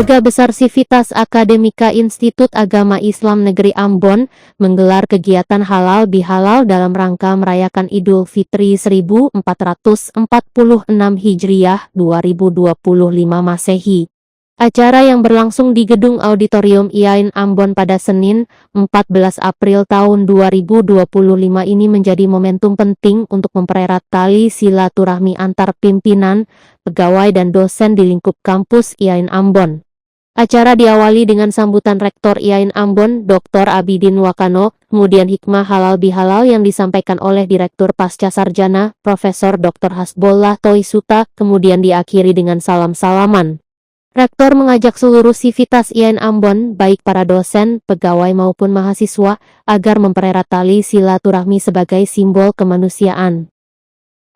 Keluarga Besar Civitas Akademika Institut Agama Islam Negeri Ambon menggelar kegiatan halal bihalal dalam rangka merayakan Idul Fitri 1446 Hijriah 2025 Masehi. Acara yang berlangsung di Gedung Auditorium IAIN Ambon pada Senin, 14 April tahun 2025 ini menjadi momentum penting untuk mempererat tali silaturahmi antar pimpinan, pegawai dan dosen di lingkup kampus IAIN Ambon. Acara diawali dengan sambutan Rektor IAIN Ambon, Dr. Abidin Wakano, kemudian hikmah halal bihalal yang disampaikan oleh Direktur Pasca Sarjana, Profesor Dr. Hasbollah Toisuta, kemudian diakhiri dengan salam-salaman. Rektor mengajak seluruh sivitas IAIN Ambon, baik para dosen, pegawai maupun mahasiswa, agar mempererat tali silaturahmi sebagai simbol kemanusiaan.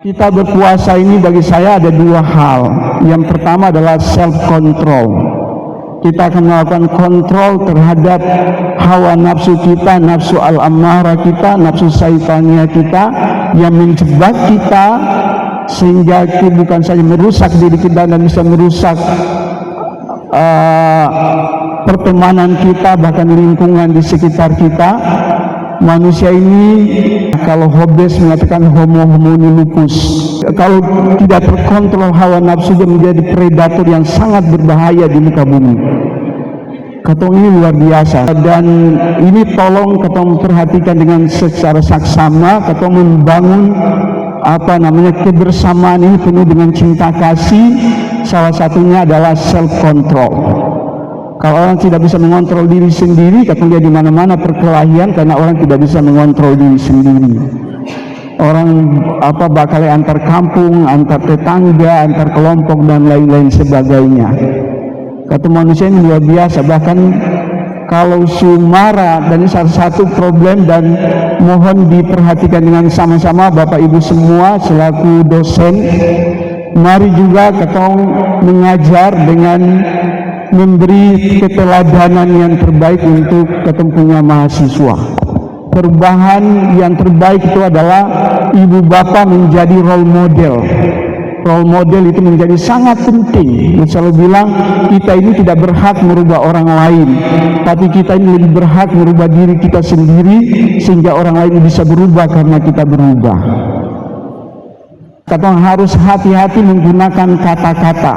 Kita berpuasa ini bagi saya ada dua hal. Yang pertama adalah self-control. Kita akan melakukan kontrol terhadap hawa nafsu kita, nafsu al-ammarah kita, nafsu syaitania kita, yang menjebak kita, sehingga itu bukan saja merusak diri kita dan bisa merusak pertemanan kita, bahkan lingkungan di sekitar kita. Manusia ini, kalau Hobbes mengatakan homo homini lupus, kalau tidak terkontrol hawa nafsu, dia menjadi predator yang sangat berbahaya di muka bumi. Katong ini luar biasa, dan ini tolong katong perhatikan dengan secara saksama. Katong membangun kebersamaan ini penuh dengan cinta kasih. Salah satunya adalah self control. Kalau orang tidak bisa mengontrol diri sendiri, katanya di mana-mana perkelahian karena orang tidak bisa mengontrol diri sendiri. Orang bakal antar kampung, antar tetangga, antar kelompok dan lain-lain sebagainya. Kata manusia ini luar biasa. Bahkan kalau marah, dan ini salah satu problem, dan mohon diperhatikan dengan sama-sama Bapak Ibu semua selaku dosen. Mari juga ketong mengajar dengan memberi keteladanan yang terbaik untuk ketong punya mahasiswa. Perubahan yang terbaik itu adalah ibu bapak menjadi role model. Role model itu menjadi sangat penting. Saya selalu bilang, kita ini tidak berhak merubah orang lain, tapi kita ini lebih berhak merubah diri kita sendiri, sehingga orang lain bisa berubah karena kita berubah. Kita harus hati-hati menggunakan kata-kata.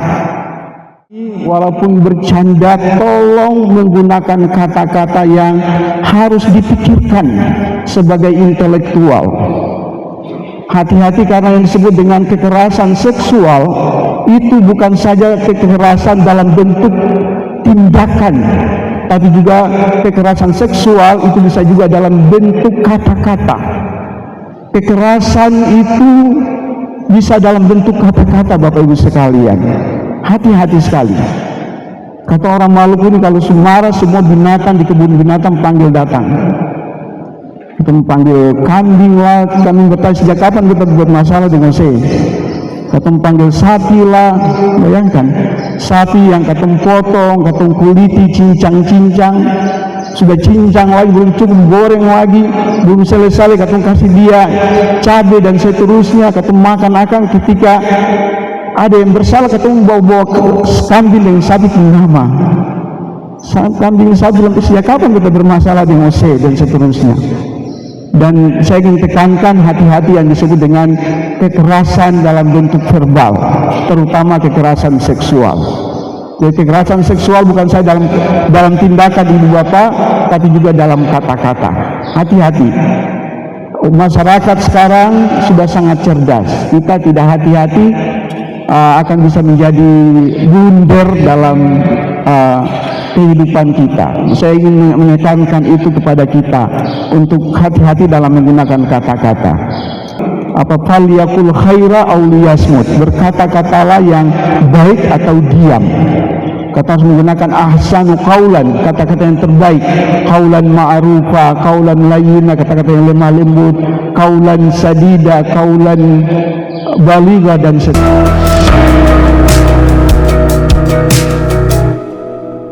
Walaupun bercanda, tolong menggunakan kata-kata yang harus dipikirkan sebagai intelektual. Hati-hati, karena yang disebut dengan kekerasan seksual itu bukan saja kekerasan dalam bentuk tindakan, tapi juga kekerasan seksual itu bisa juga dalam bentuk kata-kata. Kekerasan itu bisa dalam bentuk kata-kata, Bapak Ibu sekalian. Hati-hati sekali. Kata orang Maluku ini, kalau marah semua binatang di kebun binatang panggil datang. Kita panggil kambing lah, kambing bertanya sejak kapan kita buat masalah dengan saya. Kita panggil sapi lah, bayangkan sapi yang kita potong, kita kuliti, cincang-cincang, sudah cincang lagi, belum cukup goreng lagi, belum selesai kita kasih dia cabai dan seterusnya, kita makan akan. Ketika ada yang bersalah, kita bawa kambing dan sapi ke nama. Kambing sapi sampai sejak kapan kita bermasalah dengan saya dan seterusnya. Dan saya ingin tekankan, hati-hati yang disebut dengan kekerasan dalam bentuk verbal, terutama kekerasan seksual. Jadi kekerasan seksual bukan saja dalam tindakan ibu bapak, tapi juga dalam kata-kata. Hati-hati. Masyarakat sekarang sudah sangat cerdas. Kita tidak hati-hati, akan bisa menjadi blunder dalam kehidupan kita. Saya ingin menekankan itu kepada kita untuk hati-hati dalam menggunakan kata-kata. Falyakul khaira aw liyasmut, berkata-katalah yang baik atau diam. Kata harus menggunakan ahsanu qaulan, kata-kata yang terbaik. Qaulan ma'rufa, qaulan layyina, kata-kata yang lemah lembut, qaulan sadida, qaulan baligha dan seterusnya.